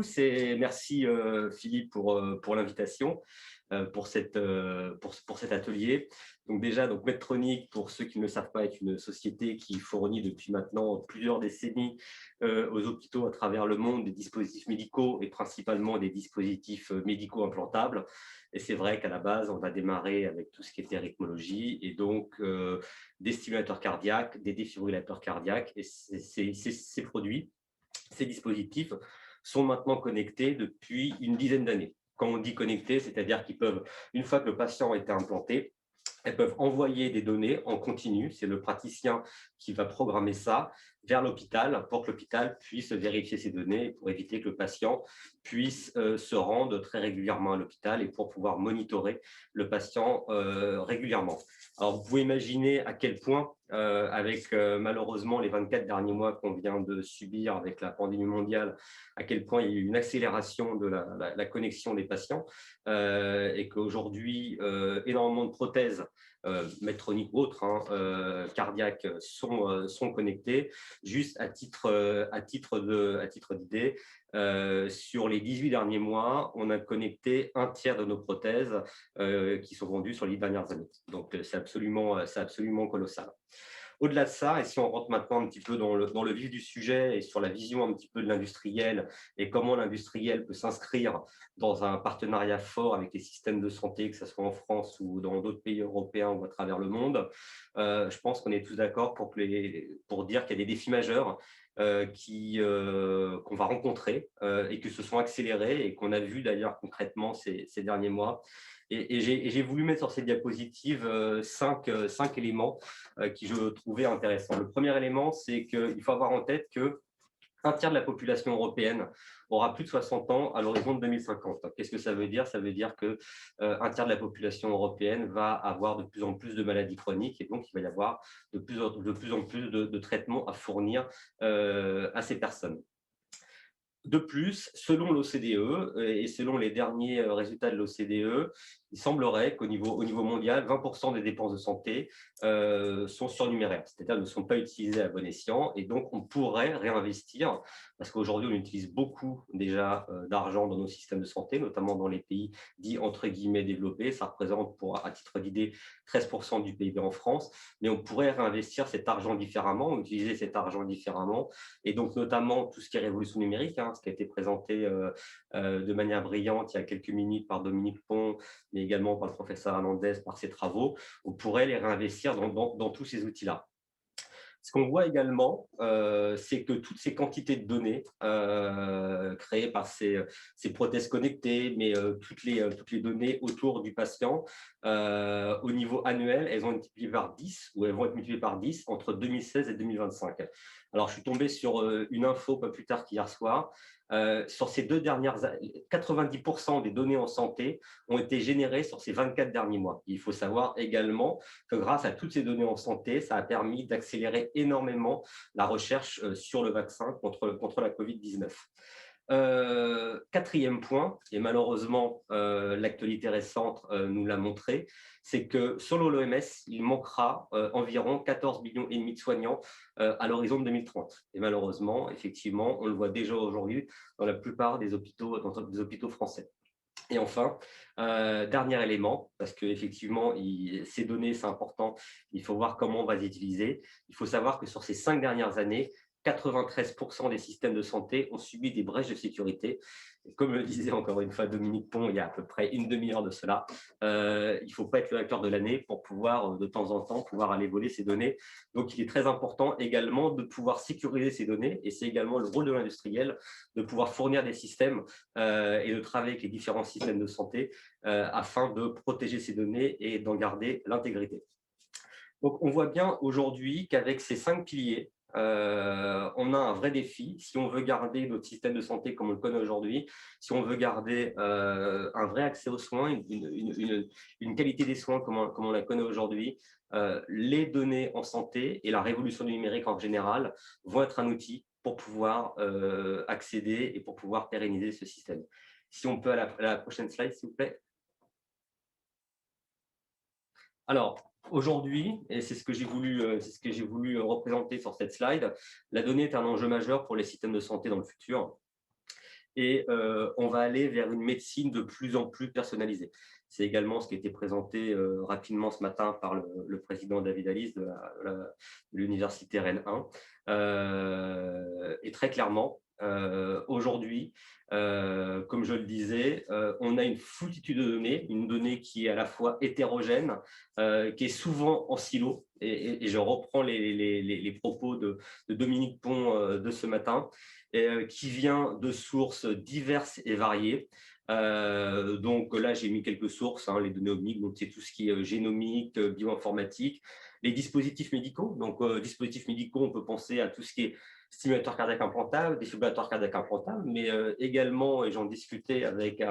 Merci Philippe pour l'invitation, pour cet atelier. Donc déjà, Medtronic, pour ceux qui ne le savent pas, est une société qui fournit depuis maintenant plusieurs décennies aux hôpitaux à travers le monde des dispositifs médicaux et principalement des dispositifs médicaux implantables. Et c'est vrai qu'à la base, on va démarrer avec tout ce qui était rythmologie et donc des stimulateurs cardiaques, des défibrillateurs cardiaques. Et ces produits, ces dispositifs sont maintenant connectés depuis une dizaine d'années. Quand on dit connectés, c'est-à-dire qu'ils peuvent, une fois que le patient a été implanté, elles peuvent envoyer des données en continu. C'est le praticien qui va programmer ça vers l'hôpital pour que l'hôpital puisse vérifier ces données pour éviter que le patient puisse se rendre très régulièrement à l'hôpital et pour pouvoir monitorer le patient régulièrement. Alors, vous pouvez imaginer à quel point, avec malheureusement les 24 derniers mois qu'on vient de subir avec la pandémie mondiale, à quel point il y a eu une accélération de la connexion des patients et qu'aujourd'hui, énormément de prothèses Medtronic ou autres, cardiaques sont connectés. Juste à titre d'idée, sur les 18 derniers mois, on a connecté un tiers de nos prothèses qui sont vendues sur les 10 dernières années. Donc, c'est absolument colossal. Au-delà de ça, et si on rentre maintenant un petit peu dans le vif du sujet et sur la vision un petit peu de l'industriel et comment l'industriel peut s'inscrire dans un partenariat fort avec les systèmes de santé, que ce soit en France ou dans d'autres pays européens ou à travers le monde, je pense qu'on est tous d'accord pour dire qu'il y a des défis majeurs qu'on va rencontrer et que se sont accélérés et qu'on a vu d'ailleurs concrètement ces derniers mois. Et j'ai voulu mettre sur ces diapositives cinq éléments qui je trouvais intéressants. Le premier élément, c'est qu'il faut avoir en tête qu'un tiers de la population européenne aura plus de 60 ans à l'horizon de 2050. Qu'est-ce que ça veut dire? Ça veut dire qu'un tiers de la population européenne va avoir de plus en plus de maladies chroniques et donc il va y avoir de plus en plus de traitements à fournir à ces personnes. De plus, selon l'OCDE et selon les derniers résultats de l'OCDE, il semblerait qu'au niveau mondial, 20% des dépenses de santé sont surnuméraires, c'est-à-dire ne sont pas utilisées à bon escient. Et donc, on pourrait réinvestir, parce qu'aujourd'hui, on utilise beaucoup déjà d'argent dans nos systèmes de santé, notamment dans les pays dits entre guillemets développés. Ça représente, à titre d'idée, 13% du PIB en France. Mais on pourrait réinvestir cet argent différemment, utiliser cet argent différemment. Et donc, notamment, tout ce qui est révolution numérique, ce qui a été présenté de manière brillante il y a quelques minutes par Dominique Pont, mais également par le professeur Hernandez, par ses travaux, on pourrait les réinvestir dans tous ces outils-là. Ce qu'on voit également, c'est que toutes ces quantités de données créées par ces prothèses connectées, mais toutes les données autour du patient, au niveau annuel, elles vont être multipliées par 10 ou elles vont être multipliées par 10 entre 2016 et 2025. Alors, je suis tombé sur une info pas plus tard qu'hier soir. Sur ces 90% des données en santé ont été générées sur ces 24 derniers mois. Il faut savoir également que grâce à toutes ces données en santé, ça a permis d'accélérer énormément la recherche sur le vaccin contre la Covid-19. Quatrième point, et malheureusement l'actualité récente nous l'a montré, c'est que selon l'OMS, il manquera environ 14,5 millions de soignants à l'horizon de 2030. Et malheureusement, effectivement, on le voit déjà aujourd'hui dans la plupart des hôpitaux français. Et enfin, dernier élément, parce qu'effectivement, ces données, c'est important, il faut voir comment on va les utiliser. Il faut savoir que sur ces 5 dernières années, 93% des systèmes de santé ont subi des brèches de sécurité. Et comme le disait encore une fois Dominique Pont il y a à peu près une demi-heure de cela, il ne faut pas être le hacker de l'année pour pouvoir, de temps en temps, pouvoir aller voler ces données. Donc, il est très important également de pouvoir sécuriser ces données, et c'est également le rôle de l'industriel de pouvoir fournir des systèmes et de travailler avec les différents systèmes de santé afin de protéger ces données et d'en garder l'intégrité. Donc, on voit bien aujourd'hui qu'avec ces 5 piliers, on a un vrai défi. Si on veut garder notre système de santé comme on le connaît aujourd'hui, si on veut garder un vrai accès aux soins, une qualité des soins comme on la connaît aujourd'hui, les données en santé et la révolution du numérique en général vont être un outil pour pouvoir accéder et pour pouvoir pérenniser ce système. Si on peut à la prochaine slide, s'il vous plaît. Alors, aujourd'hui, et c'est ce que j'ai voulu représenter sur cette slide, la donnée est un enjeu majeur pour les systèmes de santé dans le futur. et on va aller vers une médecine de plus en plus personnalisée. C'est également ce qui a été présenté rapidement ce matin par le président David Alice de l'université Rennes 1. Et très clairement, aujourd'hui, comme je le disais, on a une foultitude de données, une donnée qui est à la fois hétérogène, qui est souvent en silo, et je reprends les propos de Dominique Pont de ce matin, qui vient de sources diverses et variées. Donc là, j'ai mis quelques sources, hein, les données omniques, donc c'est tout ce qui est génomique, bioinformatique, les dispositifs médicaux. Donc, dispositifs médicaux, on peut penser à tout ce qui est stimulateur cardiaque implantable, défibrillateur cardiaque implantable, mais également, et j'en discutais avec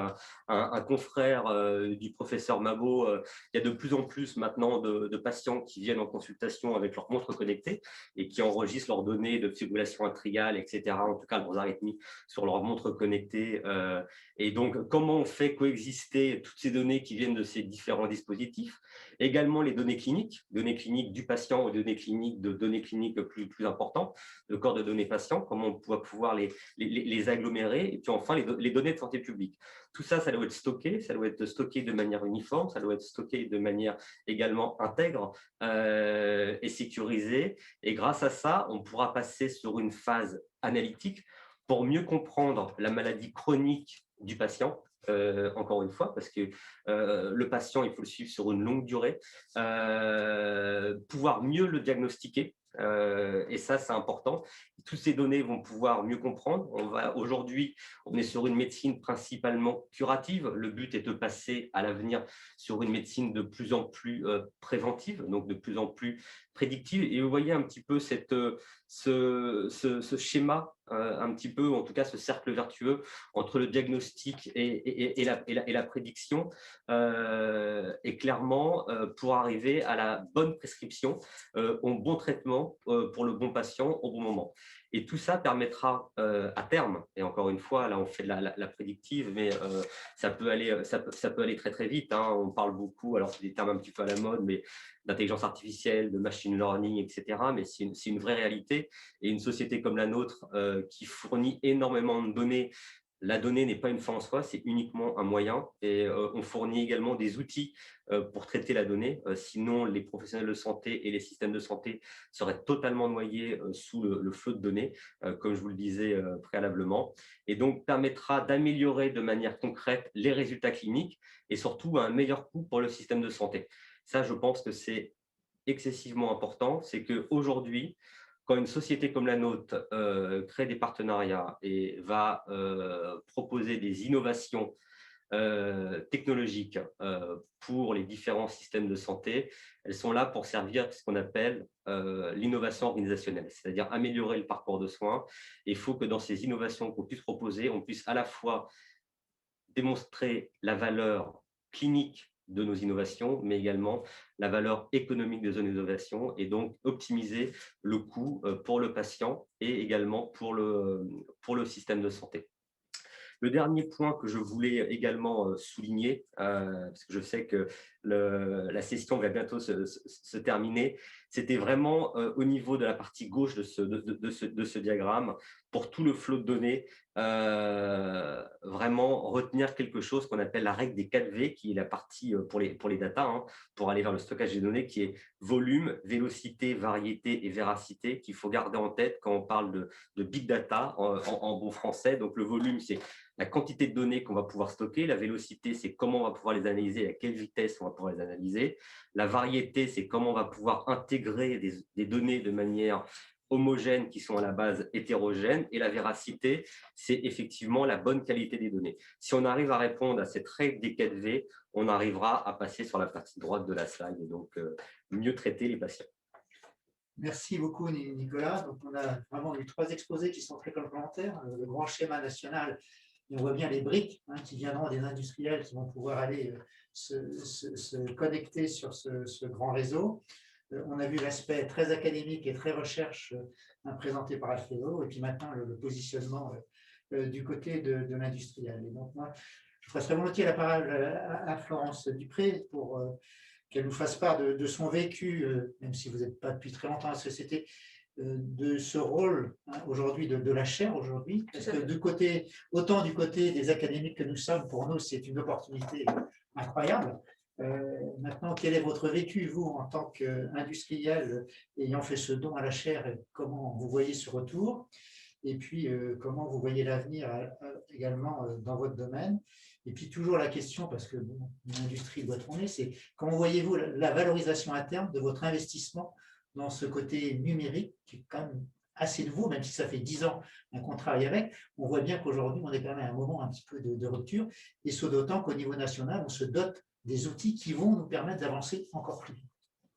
un confrère du professeur Mabo, il y a de plus en plus maintenant de patients qui viennent en consultation avec leur montre connectée et qui enregistrent leurs données de fibrillation atriale, etc., en tout cas leurs arythmies sur leur montre connectée. Et donc, comment on fait coexister toutes ces données qui viennent de ces différents dispositifs? Également les données cliniques du patient ou données cliniques plus importantes, le corps de données patients, comment on va pouvoir les agglomérer, et puis enfin les données de santé publique. Tout ça, ça doit être stocké de manière uniforme, ça doit être stocké de manière également intègre et sécurisée. Et grâce à ça, on pourra passer sur une phase analytique pour mieux comprendre la maladie chronique du patient, encore une fois, parce que le patient, il faut le suivre sur une longue durée, pouvoir mieux le diagnostiquer, et ça, c'est important. Toutes ces données vont pouvoir mieux comprendre. Aujourd'hui, on est sur une médecine principalement curative. Le but est de passer à l'avenir sur une médecine de plus en plus préventive, donc de plus en plus prédictive. Et vous voyez un petit peu ce schéma, un petit peu, en tout cas ce cercle vertueux entre le diagnostic et la prédiction, et clairement pour arriver à la bonne prescription, au bon traitement pour le bon patient au bon moment. Et tout ça permettra à terme, et encore une fois, là on fait de la prédictive, mais ça peut aller très très vite, hein. On parle beaucoup, alors c'est des termes un petit peu à la mode, mais d'intelligence artificielle, de machine learning, etc. Mais c'est une vraie réalité. Et une société comme la nôtre qui fournit énormément de données, la donnée n'est pas une fin en soi, c'est uniquement un moyen. Et on fournit également des outils pour traiter la donnée. Sinon, les professionnels de santé et les systèmes de santé seraient totalement noyés sous le flot de données, comme je vous le disais préalablement. Et donc, permettra d'améliorer de manière concrète les résultats cliniques et surtout un meilleur coût pour le système de santé. Ça, je pense que c'est excessivement important. C'est qu'aujourd'hui, quand une société comme la nôtre crée des partenariats et va proposer des innovations technologiques pour les différents systèmes de santé, elles sont là pour servir ce qu'on appelle l'innovation organisationnelle, c'est-à-dire améliorer le parcours de soins. Il faut que dans ces innovations qu'on puisse proposer, on puisse à la fois démontrer la valeur clinique de nos innovations, mais également la valeur économique de nos innovations, et donc optimiser le coût pour le patient et également pour le système de santé. Le dernier point que je voulais également souligner, parce que je sais que la session va bientôt se terminer, c'était vraiment au niveau de la partie gauche de ce diagramme, pour tout le flot de données, vraiment retenir quelque chose qu'on appelle la règle des 4 V, qui est la partie pour les data, hein, pour aller vers le stockage des données, qui est volume, vélocité, variété et véracité, qu'il faut garder en tête quand on parle de big data en bon français. Donc le volume, c'est la quantité de données qu'on va pouvoir stocker. La vélocité, c'est comment on va pouvoir les analyser, à quelle vitesse on va pouvoir les analyser. La variété, c'est comment on va pouvoir intégrer des données de manière homogène qui sont à la base hétérogènes. Et la véracité, c'est effectivement la bonne qualité des données. Si on arrive à répondre à cette règle des 4 V, on arrivera à passer sur la partie droite de la slide et donc mieux traiter les patients. Merci beaucoup, Nicolas. Donc, on a vraiment eu 3 exposés qui sont très complémentaires. Le grand schéma national, et on voit bien les briques qui viendront des industriels qui vont pouvoir aller se connecter sur ce grand réseau. On a vu l'aspect très académique et très recherche présenté par Alfredo, et puis maintenant le positionnement du côté de l'industriel. Et donc, moi, je ferai volontiers la parole à Florence Dupré pour qu'elle nous fasse part de son vécu, même si vous n'êtes pas depuis très longtemps à la société, de ce rôle aujourd'hui, de la chaire aujourd'hui, parce que autant du côté des académiques que nous sommes, pour nous, c'est une opportunité incroyable. Maintenant, quel est votre vécu, vous, en tant qu'industriel ayant fait ce don à la chaire, et comment vous voyez ce retour? Et puis, comment vous voyez l'avenir également dans votre domaine? Et puis, toujours la question, parce que bon, l'industrie doit tourner, c'est comment voyez-vous la valorisation à terme de votre investissement dans ce côté numérique, qui est quand même assez nouveau, même si ça fait 10 ans qu'on travaille avec. On voit bien qu'aujourd'hui, on est quand même à un moment un petit peu de rupture, et ce d'autant qu'au niveau national, on se dote des outils qui vont nous permettre d'avancer encore plus.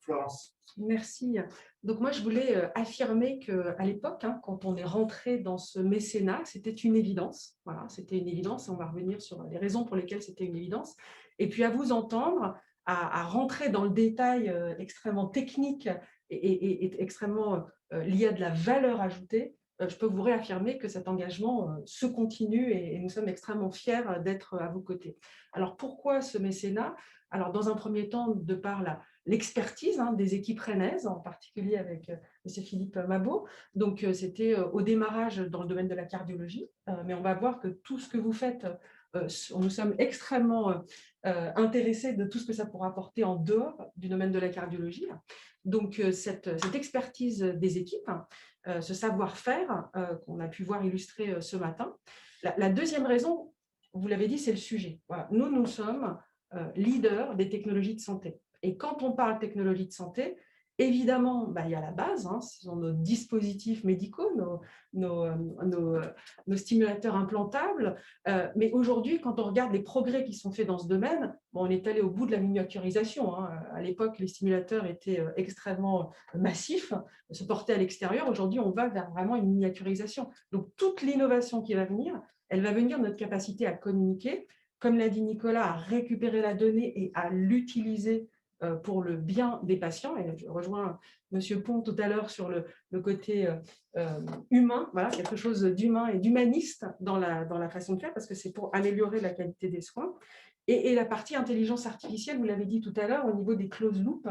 Florence. Merci. Donc moi, je voulais affirmer qu'à l'époque, quand on est rentré dans ce mécénat, c'était une évidence. Voilà, c'était une évidence. On va revenir sur les raisons pour lesquelles c'était une évidence. Et puis à vous entendre, à rentrer dans le détail extrêmement technique et extrêmement lié à de la valeur ajoutée, je peux vous réaffirmer que cet engagement se continue et nous sommes extrêmement fiers d'être à vos côtés. Alors pourquoi ce mécénat? Alors dans un premier temps, de par l'expertise des équipes rennaises, en particulier avec M. Philippe Mabot. Donc, c'était au démarrage dans le domaine de la cardiologie, mais on va voir que tout ce que vous faites, nous sommes extrêmement intéressés de tout ce que ça pourra apporter en dehors du domaine de la cardiologie. Donc, cette expertise des équipes, ce savoir-faire qu'on a pu voir illustré ce matin. La deuxième raison, vous l'avez dit, c'est le sujet. Voilà. Nous sommes leaders des technologies de santé. Et quand on parle technologie de santé, évidemment, il y a la base, ce sont nos dispositifs médicaux, nos stimulateurs implantables. Mais aujourd'hui, quand on regarde les progrès qui sont faits dans ce domaine, on est allé au bout de la miniaturisation. À l'époque, les stimulateurs étaient extrêmement massifs, se portaient à l'extérieur. Aujourd'hui, on va vers vraiment une miniaturisation. Donc, toute l'innovation qui va venir, elle va venir de notre capacité à communiquer, comme l'a dit Nicolas, à récupérer la donnée et à l'utiliser pour le bien des patients. Et je rejoins M. Pont tout à l'heure sur le côté humain, voilà, quelque chose d'humain et d'humaniste dans la façon de faire, parce que c'est pour améliorer la qualité des soins. Et la partie intelligence artificielle, vous l'avez dit tout à l'heure, au niveau des closed loops,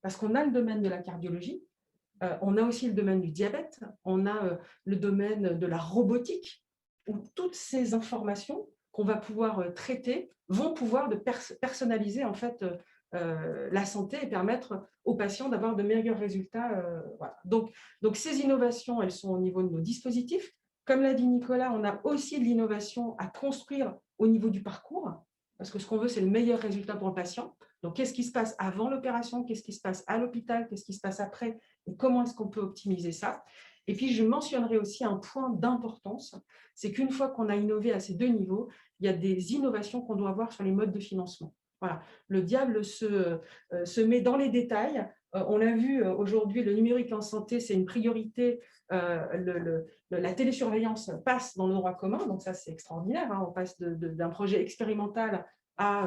parce qu'on a le domaine de la cardiologie, on a aussi le domaine du diabète, on a le domaine de la robotique, où toutes ces informations qu'on va pouvoir traiter vont pouvoir personnaliser en fait la santé et permettre aux patients d'avoir de meilleurs résultats. Voilà. Donc, ces innovations, elles sont au niveau de nos dispositifs. Comme l'a dit Nicolas, on a aussi de l'innovation à construire au niveau du parcours, parce que ce qu'on veut, c'est le meilleur résultat pour le patient. Donc, qu'est-ce qui se passe avant l'opération? Qu'est-ce qui se passe à l'hôpital? Qu'est-ce qui se passe après? Et comment est-ce qu'on peut optimiser ça? Et puis, je mentionnerai aussi un point d'importance, c'est qu'une fois qu'on a innové à ces deux niveaux, il y a des innovations qu'on doit avoir sur les modes de financement. Voilà. Le diable se met dans les détails. On l'a vu aujourd'hui, le numérique en santé, c'est une priorité. La télésurveillance passe dans le droit commun, donc ça, c'est extraordinaire. On passe d'un projet expérimental à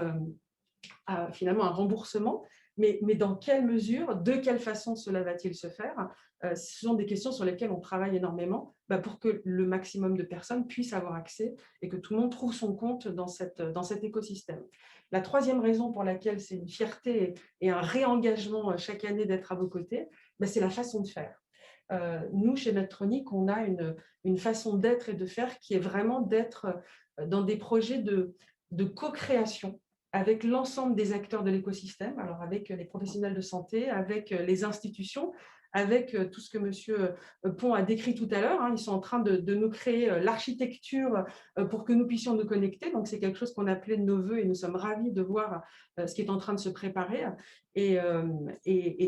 finalement un remboursement. Mais dans quelle mesure, de quelle façon cela va-t-il se faire? Ce sont des questions sur lesquelles on travaille énormément pour que le maximum de personnes puissent avoir accès et que tout le monde trouve son compte dans cet écosystème. La troisième raison pour laquelle c'est une fierté et un réengagement chaque année d'être à vos côtés, c'est la façon de faire. Nous, chez Medtronic, on a une façon d'être et de faire qui est vraiment d'être dans des projets de co-création avec l'ensemble des acteurs de l'écosystème, alors avec les professionnels de santé, avec les institutions, avec tout ce que M. Pont a décrit tout à l'heure. Ils sont en train de nous créer l'architecture pour que nous puissions nous connecter. Donc, c'est quelque chose qu'on appelait de nos voeux et nous sommes ravis de voir ce qui est en train de se préparer. Et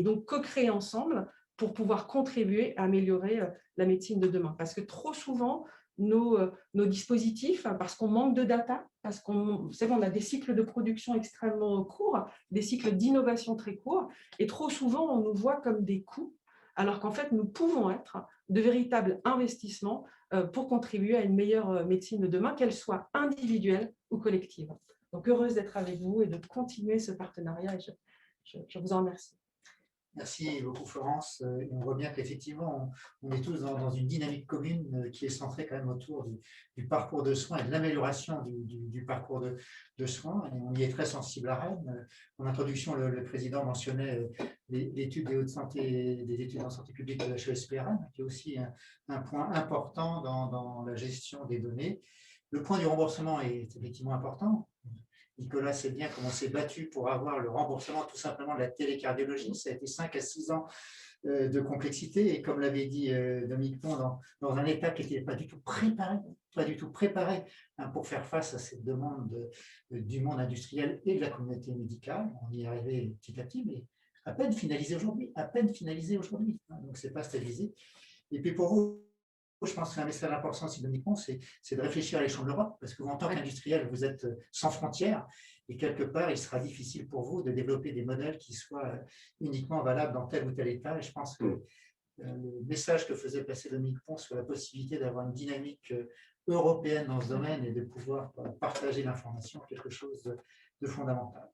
donc, co-créer ensemble pour pouvoir contribuer à améliorer la médecine de demain. Parce que trop souvent, nos dispositifs, parce qu'on manque de data, parce qu'on on a des cycles de production extrêmement courts, des cycles d'innovation très courts, et trop souvent, on nous voit comme des coûts, alors qu'en fait, nous pouvons être de véritables investissements pour contribuer à une meilleure médecine de demain, qu'elle soit individuelle ou collective. Donc, heureuse d'être avec vous et de continuer ce partenariat, et je vous en remercie. Merci beaucoup Florence. Et on voit bien qu'effectivement, on est tous dans une dynamique commune qui est centrée quand même autour du parcours de soins et de l'amélioration du parcours de soins. Et on y est très sensible à Rennes. En introduction, le président mentionnait l'étude des études en santé publique de la HESP Rennes, qui est aussi un point important dans la gestion des données. Le point du remboursement est effectivement important. Nicolas sait bien comment on s'est battu pour avoir le remboursement tout simplement de la télécardiologie. Ça a été 5 à 6 ans de complexité. Et comme l'avait dit Dominique Pont, dans un état qui n'était pas du tout préparé pour faire face à cette demande du monde industriel et de la communauté médicale. On y est arrivé petit à petit, mais à peine finalisé aujourd'hui. Donc, ce n'est pas stabilisé. Et puis pour vous, je pense que c'est un message important aussi, Dominique Pont, c'est de réfléchir à l'échelon de l'Europe, parce que vous, en tant qu'industriel, vous êtes sans frontières, et quelque part, il sera difficile pour vous de développer des modèles qui soient uniquement valables dans tel ou tel État. Et je pense que le message que faisait passer Dominique Pont sur la possibilité d'avoir une dynamique européenne dans ce domaine et de pouvoir partager l'information, quelque chose de fondamental.